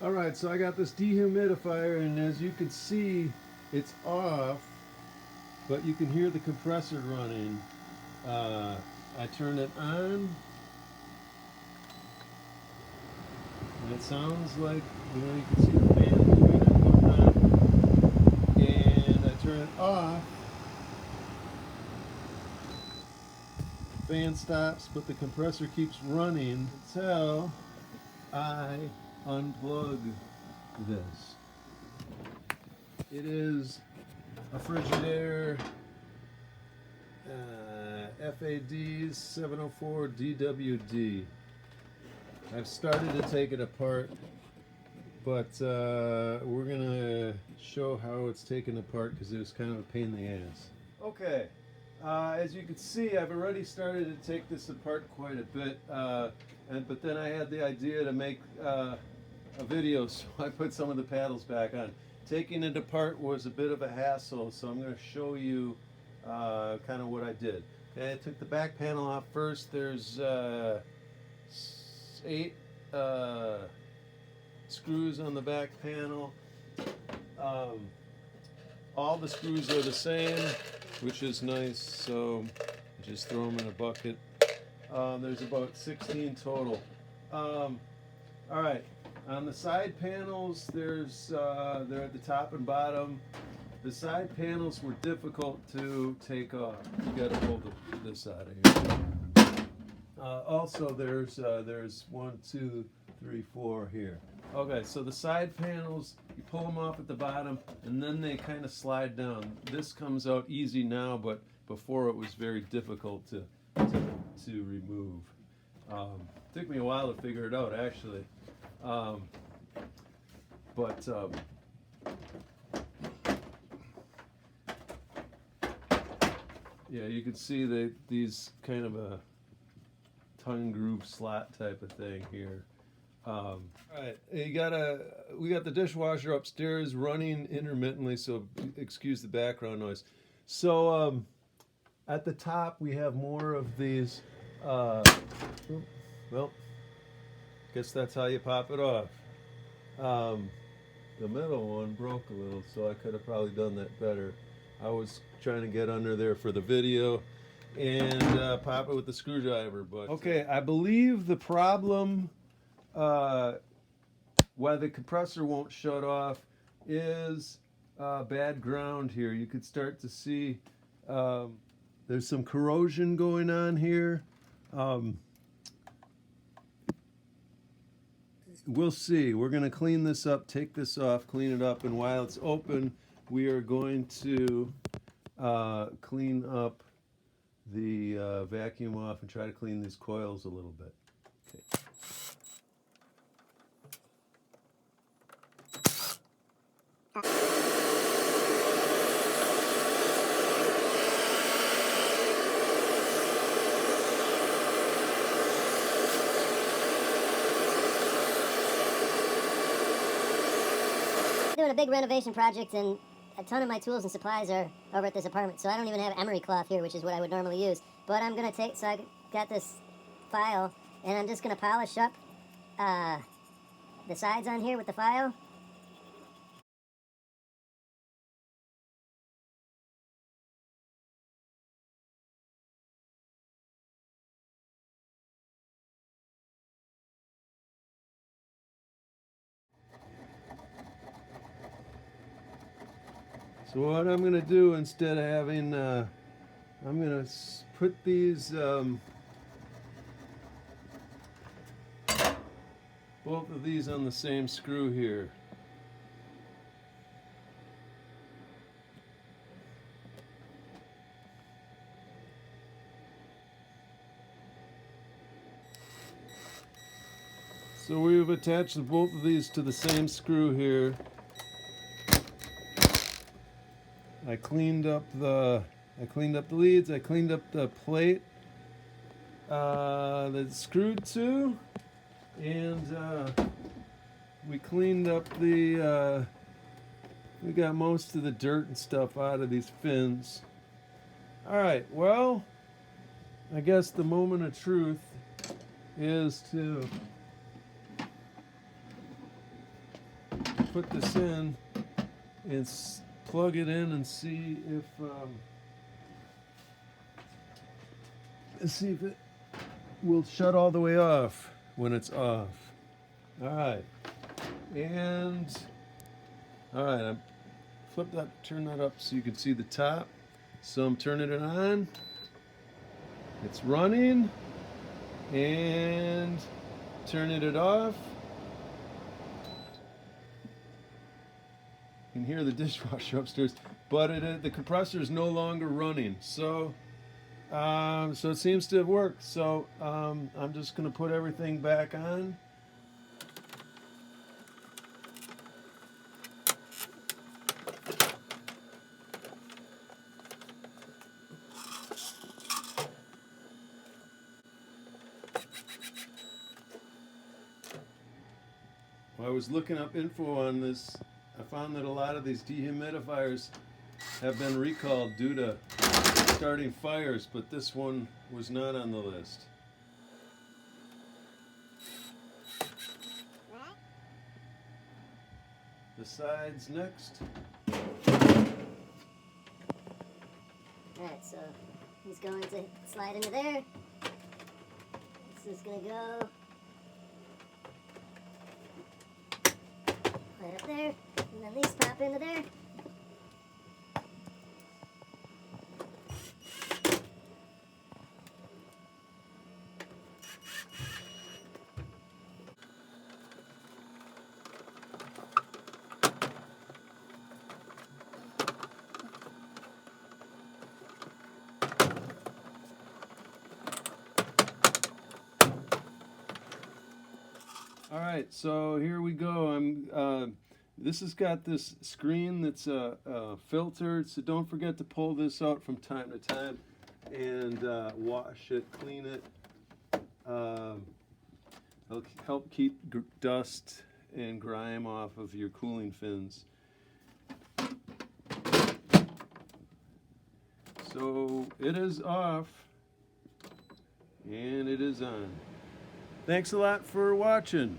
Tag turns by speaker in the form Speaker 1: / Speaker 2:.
Speaker 1: Alright, so I got this dehumidifier, and as you can see, it's off, but you can hear the compressor running. I turn it on, and it sounds like, you can see the fan going on, and I turn it off. Fan stops, but the compressor keeps running until I unplug this. It is a Frigidaire FAD704DWD. I've started to take it apart, but we're gonna show how it's taken apart because it was kind of a pain in the ass. Okay, as you can see, I've already started to take this apart quite a bit, but then I had the idea to make a video, so I put some of the paddles back on. Taking it apart was a bit of a hassle, so I'm going to show you kind of what I did. Okay, I took the back panel off first. There's 8 screws on the back panel. All the screws are the same, which is nice, so I just throw them in a bucket. There's about 16 total. Alright, on the side panels, they're at the top and bottom. The side panels were difficult to take off. You gotta pull this out of here. Also, there's 1, 2, 3, 4 here. Okay, so the side panels, you pull them off at the bottom, and then they kind of slide down. This comes out easy now, but before it was very difficult to remove. Took me a while to figure it out, actually. Yeah, you can see these kind of a tongue groove slot type of thing here. All right, we got the dishwasher upstairs running intermittently, so excuse the background noise. So at the top we have more of these. Well, guess that's how you pop it off. The middle one broke a little, so I could have probably done that better. I was trying to get under there for the video and pop it with the screwdriver, but okay, I believe the problem why the compressor won't shut off is bad ground here. You could start to see there's some corrosion going on here. We'll see. We're going to clean this up, take this off, clean it up, and while it's open, we are going to clean up the vacuum off and try to clean these coils a little bit. Okay.
Speaker 2: Doing a big renovation project, and a ton of my tools and supplies are over at this apartment, so I don't even have emery cloth here, which is what I would normally use. But I'm gonna take, so I got this file, and I'm just gonna polish up the sides on here with the file.
Speaker 1: So what I'm going to do, instead of having, I'm going to put these, both of these on the same screw here. So we've attached both of these to the same screw here. I cleaned up the leads, I cleaned up the plate that's screwed to, and we cleaned up we got most of the dirt and stuff out of these fins. Alright, well, I guess the moment of truth is to put this in and plug it in and see if it will shut all the way off when it's off. Alright, and alright, I'm turn that up so you can see the top. So I'm turning it on, it's running, and turning it off. You can hear the dishwasher upstairs, but the compressor is no longer running. So so it seems to have worked. So I'm just going to put everything back on. When I was looking up info on this, I found that a lot of these dehumidifiers have been recalled due to starting fires, but this one was not on the list. The sides next.
Speaker 2: Alright, so he's going to slide into there. This is going to go right up there, and then these pop into there.
Speaker 1: All right, so here we go. This has got this screen that's filtered, so don't forget to pull this out from time to time and wash it, clean it. It'll help keep dust and grime off of your cooling fins. So it is off and it is on. Thanks a lot for watching.